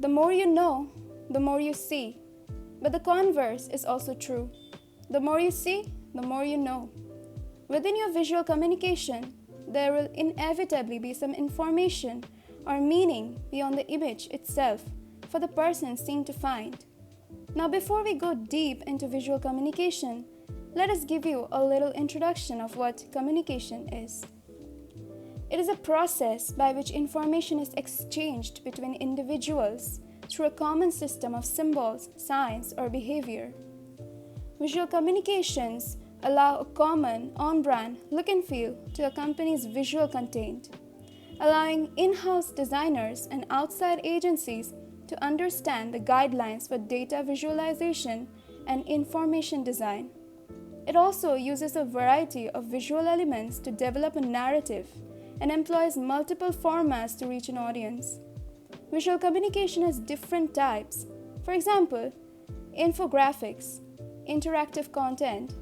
The more you know, the more you see. But the converse is also true. The more you see, the more you know. Within your visual communication, there will inevitably be some information or meaning beyond the image itself for the person seen to find. Now, before we go deep into visual communication, let us give you a little introduction of what communication is. It is a process by which information is exchanged between individuals through a common system of symbols, signs, or behavior. Visual communications allow a common, on-brand look and feel to a company's visual content, allowing in-house designers and outside agencies to understand the guidelines for data visualization and information design. It also uses a variety of visual elements to develop a narrative and employs multiple formats to reach an audience. Visual communication has different types. For example, infographics, interactive content,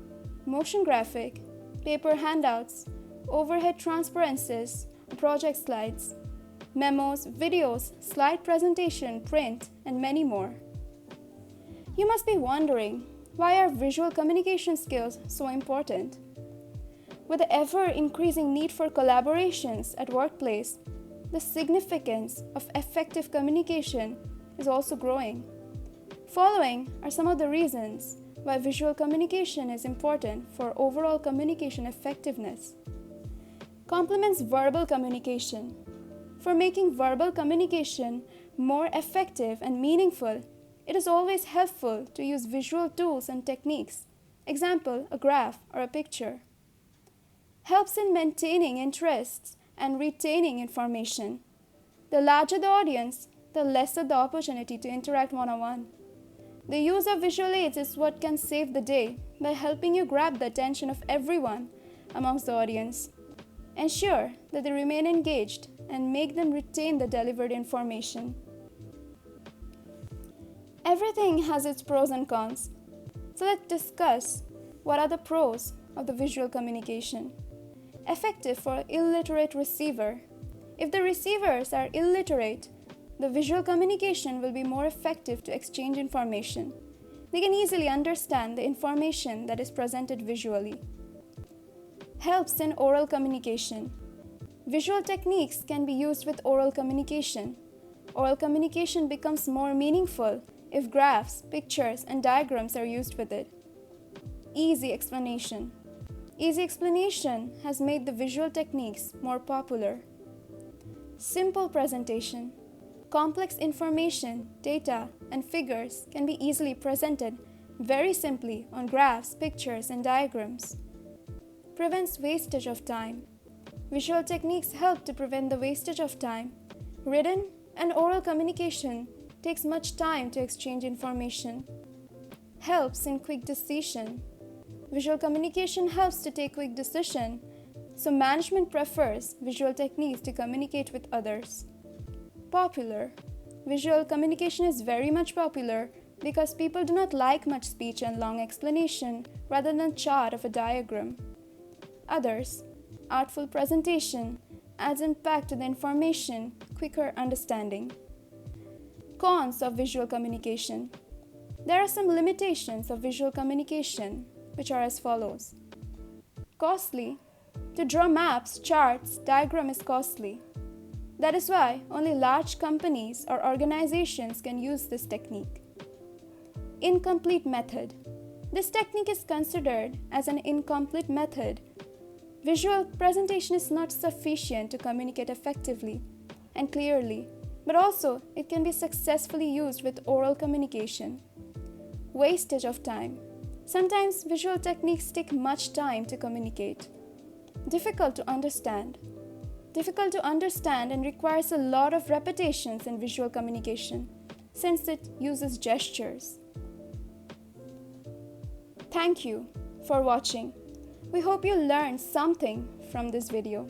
motion graphic, paper handouts, overhead transparencies, project slides, memos, videos, slide presentation, print, and many more. You must be wondering, why are visual communication skills so important? With the ever-increasing need for collaborations at workplace, the significance of effective communication is also growing. Following are some of the reasons why visual communication is important for overall communication effectiveness. Complements verbal communication. For making verbal communication more effective and meaningful, it is always helpful to use visual tools and techniques. Example, a graph or a picture. Helps in maintaining interests and retaining information. The larger the audience, the lesser the opportunity to interact one-on-one. The use of visual aids is what can save the day by helping you grab the attention of everyone amongst the audience. Ensure that they remain engaged and make them retain the delivered information. Everything has its pros and cons. So let's discuss what are the pros of the visual communication. Effective for illiterate receiver. If the receivers are illiterate, the visual communication will be more effective to exchange information. They can easily understand the information that is presented visually. Helps in oral communication. Visual techniques can be used with oral communication. Oral communication becomes more meaningful if graphs, pictures, and diagrams are used with it. Easy explanation. Easy explanation has made the visual techniques more popular. Simple presentation. Complex information, data, and figures can be easily presented very simply on graphs, pictures, and diagrams. Prevents wastage of time. Visual techniques help to prevent the wastage of time. Written and oral communication takes much time to exchange information. Helps in quick decision. Visual communication helps to take quick decision, so management prefers visual techniques to communicate with others. Popular. Visual communication is very much popular because people do not like much speech and long explanation rather than chart of a diagram. Others. Artful presentation adds impact to the information, quicker understanding. Cons of visual communication. There are some limitations of visual communication, which are as follows. Costly. To draw maps, charts, diagram is costly. That is why only large companies or organizations can use this technique. Incomplete method. This technique is considered as an incomplete method. Visual presentation is not sufficient to communicate effectively and clearly, but also it can be successfully used with oral communication. Wastage of time. Sometimes visual techniques take much time to communicate. Difficult to understand. Difficult to understand and requires a lot of repetitions in visual communication since it uses gestures. Thank you for watching. We hope you learned something from this video.